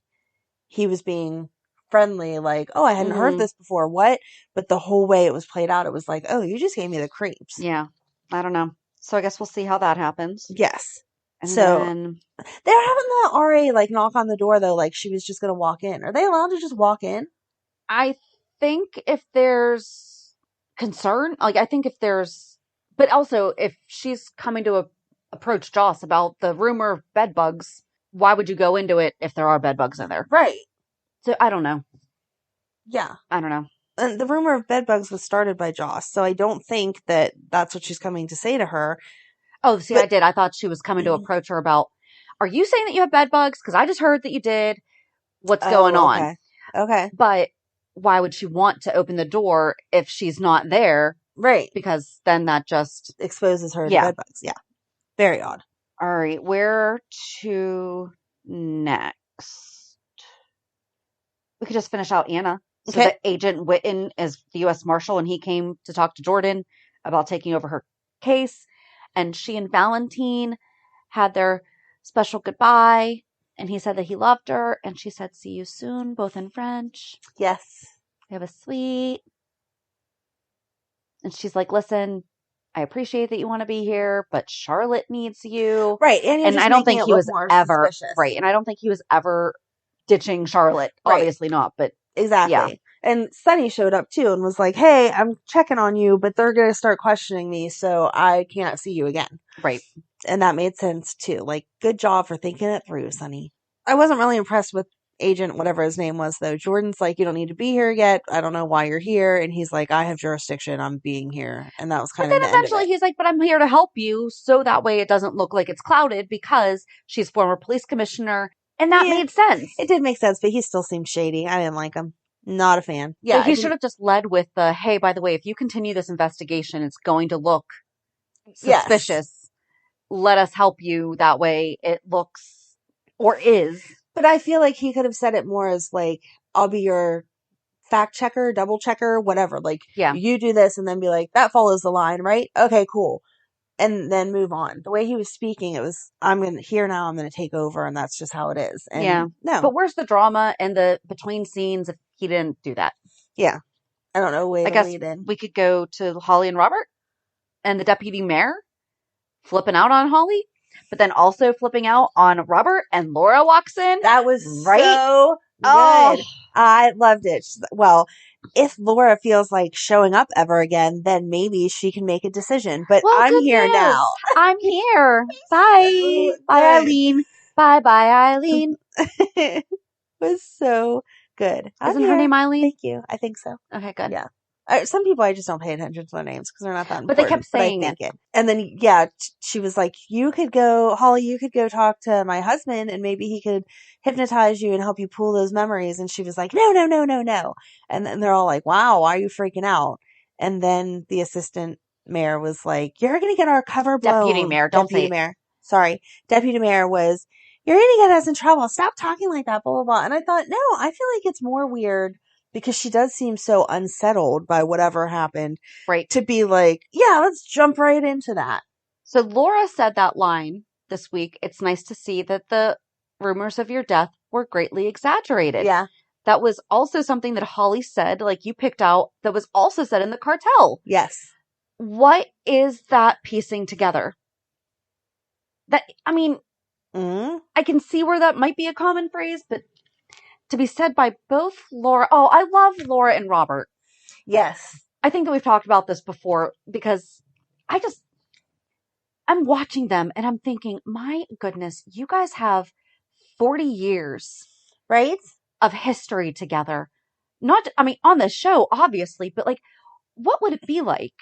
he was being friendly, like, oh, I hadn't heard this before. What? But the whole way it was played out, it was like, oh, you just gave me the creeps. Yeah. I don't know. So I guess we'll see how that happens. Yes. And so then... they were having the RA like knock on the door though, like she was just going to walk in. Are they allowed to just walk in? I think if there's concern, like I think if there's, but also if she's coming to approach Joss about the rumor of bed bugs, why would you go into it if there are bed bugs in there? Right. So I don't know. Yeah. I don't know. And the rumor of bed bugs was started by Joss, so I don't think that that's what she's coming to say to her. Oh, see, I did. I thought she was coming to approach her about, are you saying that you have bed bugs? Because I just heard that you did. What's going on? Okay. But why would she want to open the door if she's not there? Right. Because then that just exposes her to bed bugs. Yeah. Very odd. All right. Where to next? We could just finish out Anna. So that Agent Witten is the U.S. Marshal, and he came to talk to Jordan about taking over her case. And she and Valentin had their special goodbye. And he said that he loved her. And she said, see you soon, both in French. Yes. They have a sweet. And she's like, listen, I appreciate that you want to be here, but Charlotte needs you. Right. And I don't think he was ever, right. And I don't think he was ever ditching Charlotte. Right. Obviously not, but. Exactly. Yeah. And Sonny showed up too and was like, hey, I'm checking on you, but they're going to start questioning me, so I can't see you again. Right. And that made sense too. Like, good job for thinking it through, Sonny. I wasn't really impressed with Agent, whatever his name was, though. Jordan's like, you don't need to be here yet. I don't know why you're here. And he's like, I have jurisdiction. I'm being here. And that was kind of the end of it. But then eventually he's like, but I'm here to help you, so that way it doesn't look like it's clouded because she's former police commissioner. And that made sense. It did make sense, but he still seemed shady. I didn't like him. Not a fan. Yeah. So he should have just led with the, hey, by the way, if you continue this investigation, it's going to look suspicious. Yes. Let us help you. That way it looks, or is. But I feel like he could have said it more as like, I'll be your fact checker, double checker, whatever. Like, you do this and then be like, that follows the line, right? Okay, cool. And then move on. The way he was speaking, it was, I'm going to take over, and that's just how it is. And no. But where's the drama and the between scenes if he didn't do that? Yeah. I don't know. I guess we could go to Holly and Robert. and the deputy mayor flipping out on Holly, but then also flipping out on Robert, and Laura walks in. That was right? so good. Oh. I loved it. Well, if Laura feels like showing up ever again, then maybe she can make a decision. But Well, I'm good here news. now. I'm here. Bye. So Bye, good. Eileen. Bye, Eileen. It was so good. I'm Isn't her here. name Eileen? Thank you. I think so. Okay, good. Yeah. Some people I just don't pay attention to their names because they're not that important. But they kept saying I think it. And then, yeah, she was like, Holly, you could go talk to my husband and maybe he could hypnotize you and help you pull those memories. And she was like, no, no, no, no, no. And then they're all like, wow, why are you freaking out? And then the assistant mayor was like, you're going to get our cover blown. Deputy mayor, don't Deputy say mayor. Sorry. Deputy mayor was, you're going to get us in trouble. Stop talking like that, blah, blah, blah. And I thought, no, I feel like it's more weird because she does seem so unsettled by whatever happened. Right. To be like, yeah, let's jump right into that. So Laura said that line this week. It's nice to see that the rumors of your death were greatly exaggerated. Yeah. That was also something that Holly said, like you picked out, that was also said in the cartel. Yes. What is that piecing together? I can see where that might be a common phrase, but to be said by both Laura. Oh, I love Laura and Robert. Yes. I think that we've talked about this before because I'm watching them and I'm thinking, my goodness, you guys have 40 years, right, of history together. On the show, obviously, but like, what would it be like?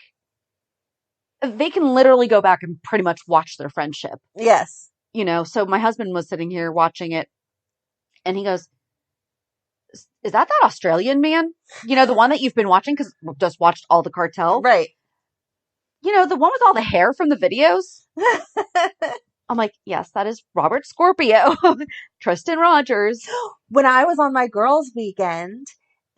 They can literally go back and pretty much watch their friendship. Yes. So my husband was sitting here watching it and he goes, is that Australian man? The one that you've been watching because we've just watched all the cartel. Right. The one with all the hair from the videos. I'm like, yes, that is Robert Scorpio. Tristan Rogers. When I was on my girls' weekend,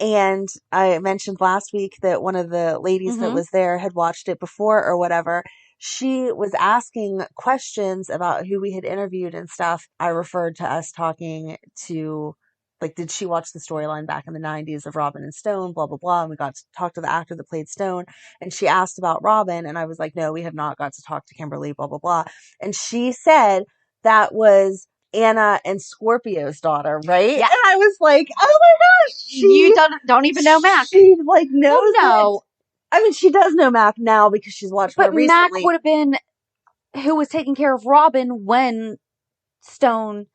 and I mentioned last week that one of the ladies that was there had watched it before or whatever, she was asking questions about who we had interviewed and stuff. I referred to us talking to, like, did she watch the storyline back in the 90s of Robin and Stone, blah, blah, blah. And we got to talk to the actor that played Stone. And she asked about Robin. And I was like, no, we have not got to talk to Kimberly, blah, blah, blah. And she said that was Anna and Scorpio's daughter, right? Yeah. And I was like, oh my gosh. You don't even know Mac. She, like, knows no. She does know Mac now because she's watched more recently. But Mac would have been who was taking care of Robin when Stone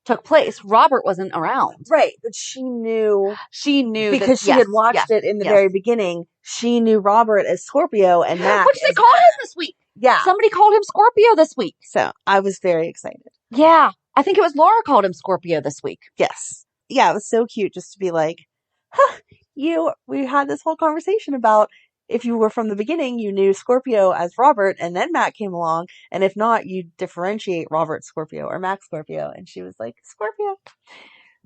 took place. Robert wasn't around. Right, but she knew because she had watched it in the very beginning. She knew Robert as Scorpio and Mac. Which they called him this week. Yeah. Somebody called him Scorpio this week. So I was very excited. Yeah. I think it was Laura called him Scorpio this week. Yes. Yeah, it was so cute just to be like, we had this whole conversation about if you were from the beginning, you knew Scorpio as Robert, and then Mac came along, and if not, you differentiate Robert Scorpio or Mac Scorpio. And she was like, Scorpio.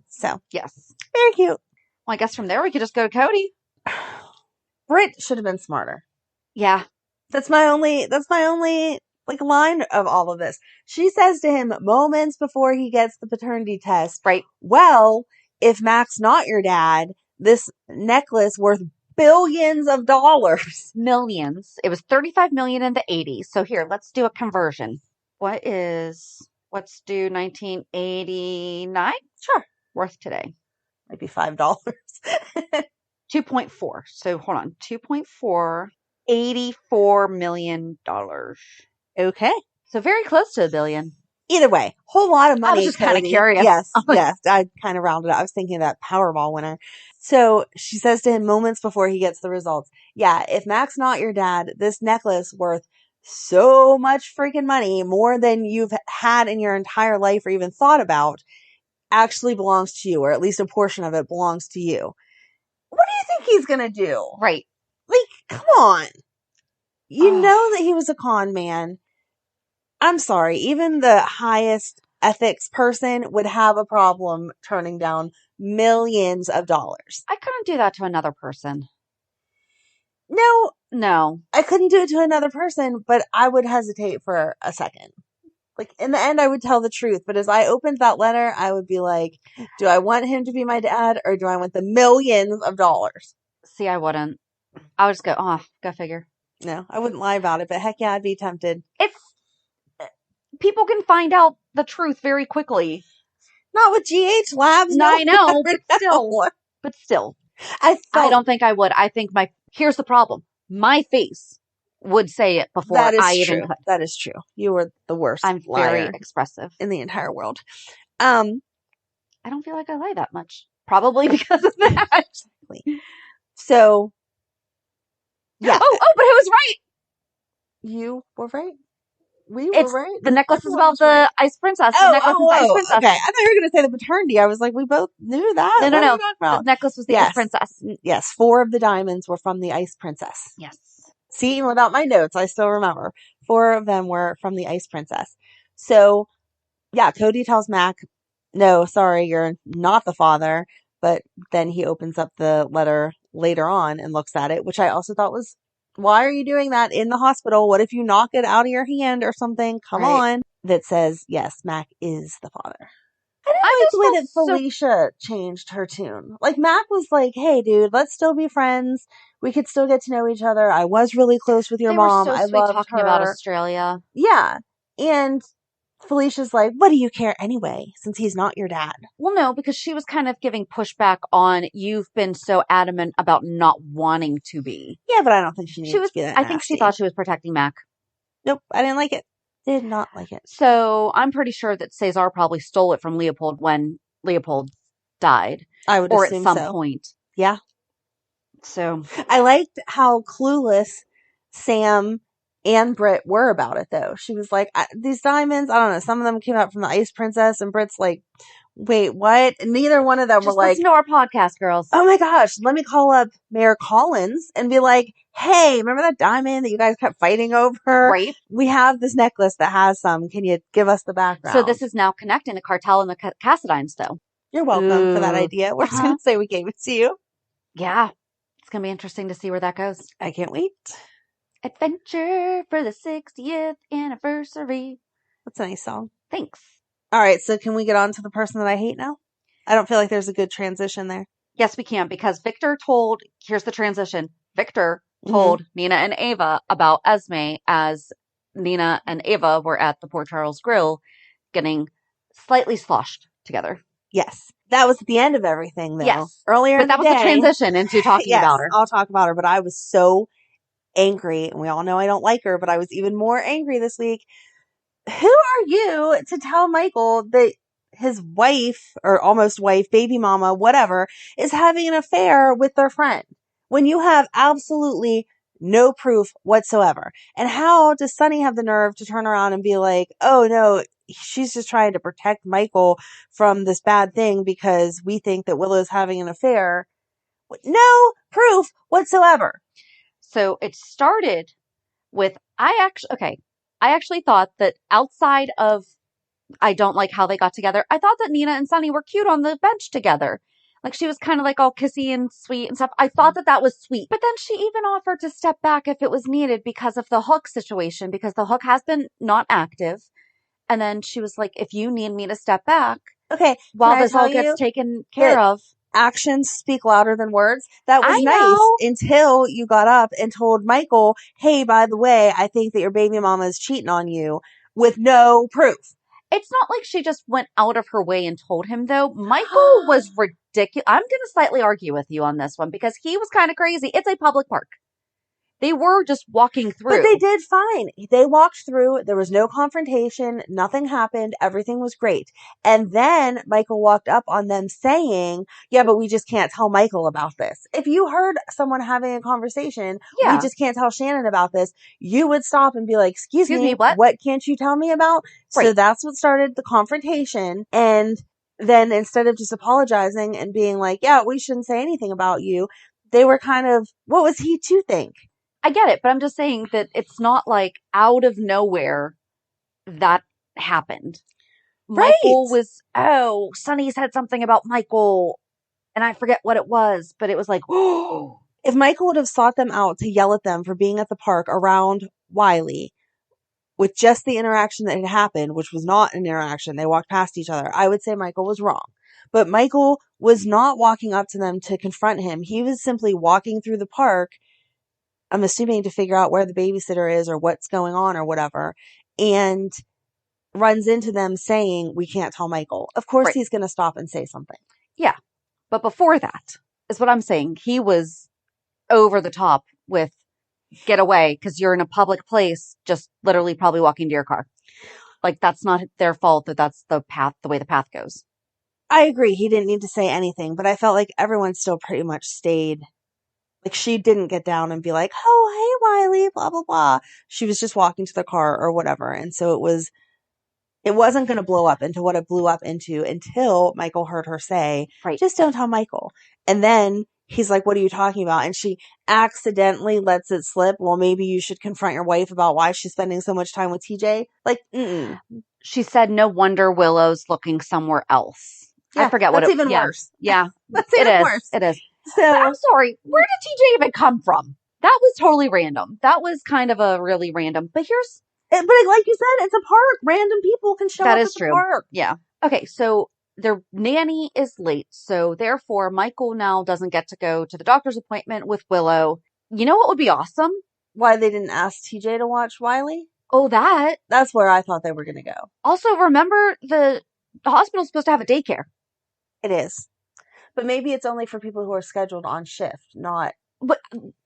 So, yes. Very cute. Well, I guess from there we could just go to Cody. Britt should have been smarter. Yeah. That's my only like line of all of this. She says to him moments before he gets the paternity test, right? Well, if Mac's not your dad, this necklace worth billions of dollars. Millions. It was 35 million in the 80s. So here, let's do a conversion. What's due 1989? Sure. Worth today. Maybe $5. 2.4. So hold on. 2.4, $84 million. Okay. So very close to $1 billion. Either way, whole lot of money. I was just kind of curious. Yes, yes. I kind of rounded up. I was thinking of that Powerball winner. So she says to him moments before he gets the results, yeah, if Mac's not your dad, this necklace worth so much freaking money, more than you've had in your entire life or even thought about, actually belongs to you, or at least a portion of it belongs to you. What do you think he's going to do? Right. Like, come on. You know that he was a con man. I'm sorry, even the highest ethics person would have a problem turning down millions of dollars. I couldn't do that to another person. No. I couldn't do it to another person, but I would hesitate for a second. Like, in the end, I would tell the truth. But as I opened that letter, I would be like, do I want him to be my dad, or do I want the millions of dollars? See, I wouldn't. I would just go, go figure. No, I wouldn't lie about it, but heck yeah, I'd be tempted. People can find out the truth very quickly. Not with GH Labs. No, No, I know, but still. I don't think I would. I think here's the problem. My face would say it before I even could. That is true. You were the worst I'm liar very expressive in the entire world. I don't feel like I lie that much. Probably because of that. Exactly. So, yeah. Oh, but I was right. You were right. We were right. The necklace is about the Ice Princess. The necklace is the Ice Princess. Okay. I thought you were going to say the paternity. I was like, we both knew that. No. What are you talking about? The necklace was the Ice Princess. Yes. 4 of the diamonds were from the Ice Princess. Yes. See, even without my notes, I still remember. 4 of them were from the Ice Princess. So, yeah, Cody tells Mac, no, sorry, you're not the father. But then he opens up the letter later on and looks at it, which I also thought was, why are you doing that in the hospital? What if you knock it out of your hand or something? Come on. That says, yes, Mac is the father. I didn't like the way that Felicia changed her tune. Like, Mac was like, hey, dude, let's still be friends. We could still get to know each other. I was really close with your mom. I loved talking about Australia. Yeah. And Felicia's like, what do you care anyway, since he's not your dad? Well, no, because she was kind of giving pushback on, you've been so adamant about not wanting to be. Yeah, but I don't think she needed to be that nasty. I think she thought she was protecting Mac. Nope, I didn't like it. Did not like it. So I'm pretty sure that Cesar probably stole it from Leopold when Leopold died. I would assume or at some point. Yeah. So I liked how clueless Sam and Britt were about it, though. She was like, these diamonds, I don't know, some of them came out from the Ice Princess, and Britt's like, wait, what? And neither one of them were like, listen to our podcast, girls. Oh my gosh, let me call up Mayor Collins and be like, hey, remember that diamond that you guys kept fighting over? Right. We have this necklace that has some. Can you give us the background? So this is now connecting the cartel and the Cassidines, though. You're welcome for that idea. We're just going to say we gave it to you. Yeah. It's going to be interesting to see where that goes. I can't wait. Adventure for the 60th anniversary. That's a nice song. Thanks. All right, so can we get on to the person that I hate now? I don't feel like there's a good transition there. Yes, we can, because here's the transition. Victor told Nina and Ava about Esme as Nina and Ava were at the Port Charles Grill getting slightly sloshed together. Yes. That was at the end of everything, though. Yes. Earlier but that was the transition into talking about her. I'll talk about her, but I was so angry, and we all know I don't like her, but I was even more angry this week. Who are you to tell Michael that his wife, or almost wife, baby mama, whatever, is having an affair with their friend when you have absolutely no proof whatsoever? And how does Sonny have the nerve to turn around and be like, oh no, she's just trying to protect Michael from this bad thing because we think that Willow's having an affair? No proof whatsoever. So it started with, I actually thought that outside of, I don't like how they got together, I thought that Nina and Sonny were cute on the bench together. Like, she was kind of like all kissy and sweet and stuff. I thought that was sweet. But then she even offered to step back if it was needed because of the Hook situation, because the Hook has been not active. And then she was like, if you need me to step back, okay, while this all gets taken care of. Actions speak louder than words. That was nice until you got up and told Michael, hey, by the way, I think that your baby mama is cheating on you, with no proof. It's not like she just went out of her way and told him, though. Michael was ridiculous. I'm going to slightly argue with you on this one because he was kind of crazy. It's a public park. They were just walking through. But they did fine. They walked through. There was no confrontation. Nothing happened. Everything was great. And then Michael walked up on them saying, yeah, but we just can't tell Michael about this. If you heard someone having a conversation, we just can't tell Shannon about this, you would stop and be like, excuse me, what can't you tell me about? Right. So that's what started the confrontation. And then instead of just apologizing and being like, yeah, we shouldn't say anything about you, they were kind of, what was he to think? I get it, but I'm just saying that it's not like out of nowhere that happened. Right. Michael was, Sonny said something about Michael, and I forget what it was, but it was like, oh. If Michael would have sought them out to yell at them for being at the park around Wiley with just the interaction that had happened, which was not an interaction, they walked past each other, I would say Michael was wrong. But Michael was not walking up to them to confront him. He was simply walking through the park I'm assuming to figure out where the babysitter is or what's going on or whatever, and runs into them saying, we can't tell Michael. Of course Right. he's going to stop and say something. Yeah. But before that is what I'm saying. He was over the top with get away because you're in a public place, just literally probably walking to your car. Like, that's not their fault that that's the way the path goes. I agree. He didn't need to say anything, but I felt like everyone still pretty much stayed. Like, she didn't get down and be like, oh, hey, Wiley, blah, blah, blah. She was just walking to the car or whatever. And so it wasn't going to blow up into what it blew up into until Michael heard her say, Right. just don't tell Michael. And then he's like, what are you talking about? And she accidentally lets it slip. Well, maybe you should confront your wife about why she's spending so much time with TJ. Like, She said, no wonder Willow's looking somewhere else. Yeah, I forget that's what even worse. Yeah. That's even worse. It is. So But I'm sorry. Where did TJ even come from? That was totally random. That was kind of a really random. But here's but like you said, it's a park. Random people can show That up is at true. the park. Yeah. Okay, so their nanny is late, so therefore Michael now doesn't get to go to the doctor's appointment with Willow. You know what would be awesome? Why they didn't ask TJ to watch Wiley? Oh, that. That's where I thought they were going to go. Also, remember the hospital's supposed to have a daycare. It is. But maybe it's only for people who are scheduled on shift, not... But,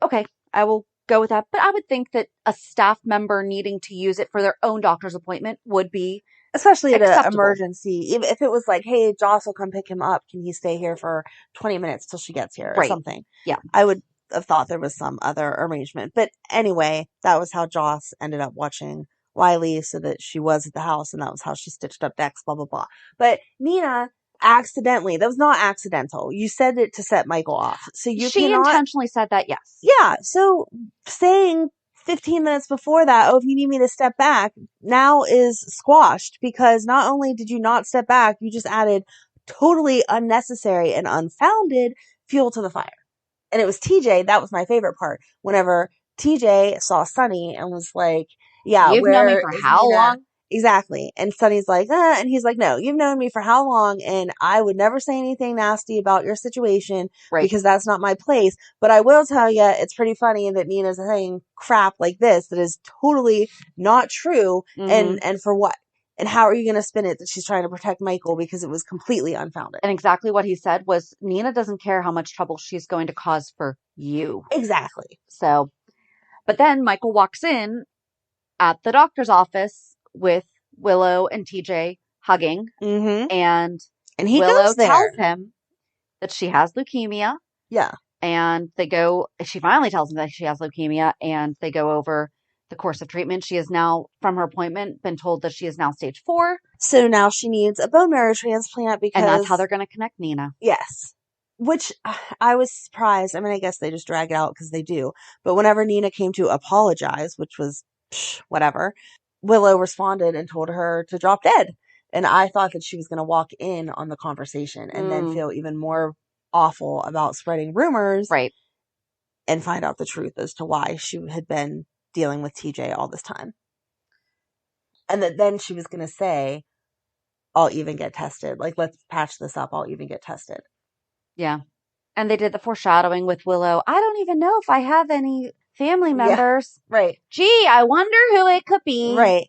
okay, I will go with that. But I would think that a staff member needing to use it for their own doctor's appointment would be Especially at an acceptable. emergency. If it was like, hey, Joss will come pick him up. Can he stay here for 20 minutes till she gets here or Right. something? Yeah. I would have thought there was some other arrangement. But anyway, that was how Joss ended up watching Wiley so that she was at the house, and that was how she stitched up Dex, blah, blah, blah. But Nina accidentally, that was not accidental. You said it to set Michael off. So She intentionally said that, yes. Yeah. So saying 15 minutes before that, oh, if you need me to step back, now is squashed because not only did you not step back, you just added totally unnecessary and unfounded fuel to the fire. And it was TJ. That was my favorite part. Whenever TJ saw Sonny and was like, yeah, You've known me for how long? Exactly. And Sonny's like, and he's like, no, you've known me for how long? And I would never say anything nasty about your situation because that's not my place. But I will tell you, it's pretty funny that Nina's saying crap like this that is totally not true. Mm-hmm. And for what? And how are you going to spin it that she's trying to protect Michael because it was completely unfounded? And exactly what he said was, Nina doesn't care how much trouble she's going to cause for you. Exactly. So, but then Michael walks in at the doctor's office with Willow and TJ hugging. Mm-hmm. And he Willow goes there. tells him that she has leukemia. Yeah. And she finally tells him that she has leukemia, and they go over the course of treatment. She is now, from her appointment, been told that she is now stage 4. So now she needs a bone marrow transplant because... And that's how they're going to connect Nina. Yes. Which I was surprised. I mean, I guess they just drag it out because they do. But whenever Nina came to apologize, which was whatever, Willow responded and told her to drop dead. And I thought that she was going to walk in on the conversation and then feel even more awful about spreading rumors. Right. And find out the truth as to why she had been dealing with TJ all this time. And that then she was going to say, I'll even get tested. Like, let's patch this up. I'll even get tested. Yeah. And they did the foreshadowing with Willow. I don't even know if I have any family members. Yeah, right. Gee, I wonder who it could be. Right.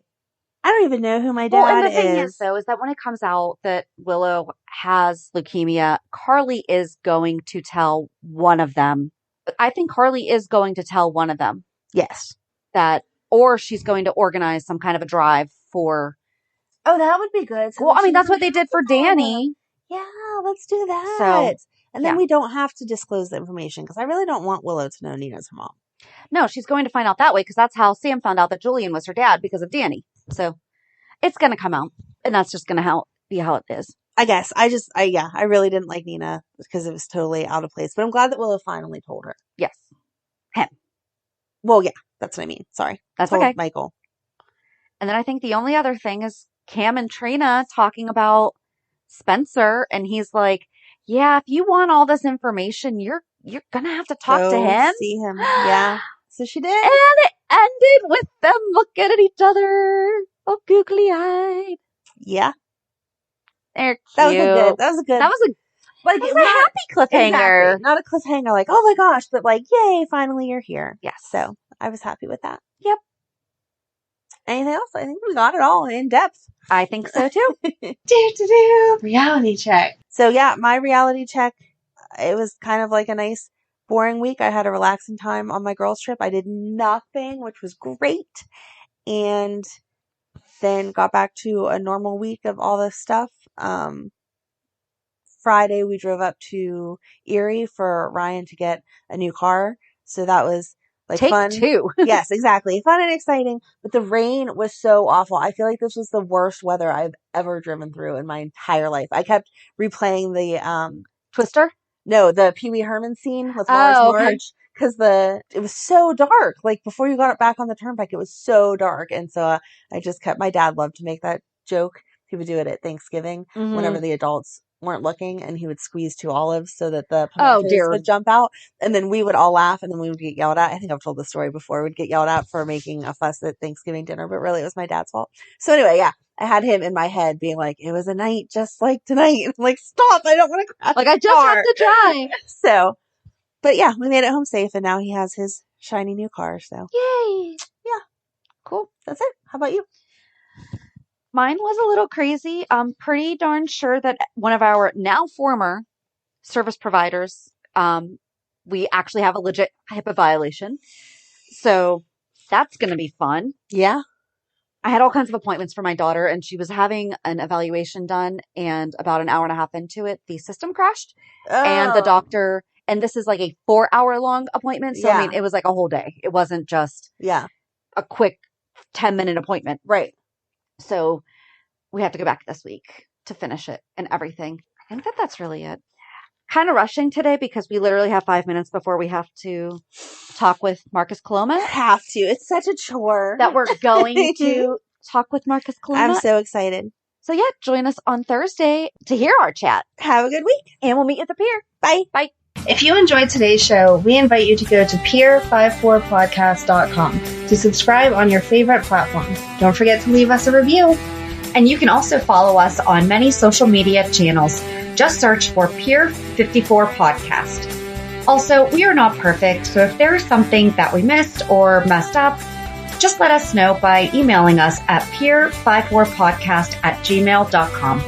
I don't even know who my dad is. Well, and the thing is, though, is that when it comes out that Willow has leukemia, Carly is going to tell one of them. I think Carly is going to tell one of them. Yes. Or she's going to organize some kind of a drive for... Oh, that would be good. So well, I mean, that's what they did for Danny. Yeah, let's do that. So, and then we don't have to disclose the information because I really don't want Willow to know Nina's her mom. No, she's going to find out that way because that's how Sam found out that Julian was her dad because of Danny. So it's going to come out, and that's just going to be how it is. I guess. I really didn't like Nina because it was totally out of place. But I'm glad that Willow finally told her. Yes. Him. Well, yeah, that's what I mean. Sorry. That's okay. Michael. And then I think the only other thing is Cam and Trina talking about Spencer, and he's like, yeah, if you want all this information, you're going to have to talk to him. See him. Yeah. So she did. And it ended with them looking at each other, all googly-eyed. Yeah. They're cute. That was good. like It's a happy cliffhanger. Exactly. Not a cliffhanger like, oh my gosh, but like, yay, finally you're here. Yes. So I was happy with that. Yep. Anything else? I think we got it all in depth. I think so too. Reality check. So yeah, my reality check, it was kind of like a nice boring week. I had a relaxing time on my girls trip. I did nothing, which was great. And then got back to a normal week of all this stuff. Friday we drove up to Erie for Ryan to get a new car. So that was like Take fun. 2. Yes, exactly. Fun and exciting. But the rain was so awful. I feel like this was the worst weather I've ever driven through in my entire life. I kept replaying the Twister? No, the Pee Wee Herman scene with Lars Norge. Because it was so dark. Like before you got back on the turnpike, it was so dark. And so I just kept, my dad loved to make that joke. He would do it at Thanksgiving whenever the adults weren't looking, and he would squeeze 2 olives so that the pimentos would jump out, and then we would all laugh, and then we would get yelled at. I think I've told the story before. We'd get yelled at for making a fuss at Thanksgiving dinner, but really it was my dad's fault. So anyway, yeah, I had him in my head being like, it was a night just like tonight. I'm like, stop, I don't want to crash. Like, I just have to drive. So, but yeah, we made it home safe, and now he has his shiny new car, so. Yay. Yeah. Cool. That's it. How about you? Mine was a little crazy. I'm pretty darn sure that one of our now former service providers, we actually have a legit HIPAA violation. So that's going to be fun. Yeah. I had all kinds of appointments for my daughter, and she was having an evaluation done, and about an hour and a half into it, the system crashed. Oh. And the doctor, and this is like a 4-hour long appointment. So, Yeah. I mean, it was like a whole day. It wasn't just a quick 10-minute appointment. Right. So we have to go back this week to finish it and everything. I think that's really it. Kind of rushing today because we literally have 5 minutes before we have to talk with Marcus Coloma. Have to. It's such a chore. That we're going to talk with Marcus Coloma. I'm so excited. So yeah, join us on Thursday to hear our chat. Have a good week. And we'll meet you at the pier. Bye. Bye. If you enjoyed today's show, we invite you to go to peer54podcast.com to subscribe on your favorite platform. Don't forget to leave us a review. And you can also follow us on many social media channels. Just search for Peer54 Podcast. Also, we are not perfect, so if there is something that we missed or messed up, just let us know by emailing us at peer54podcast@gmail.com.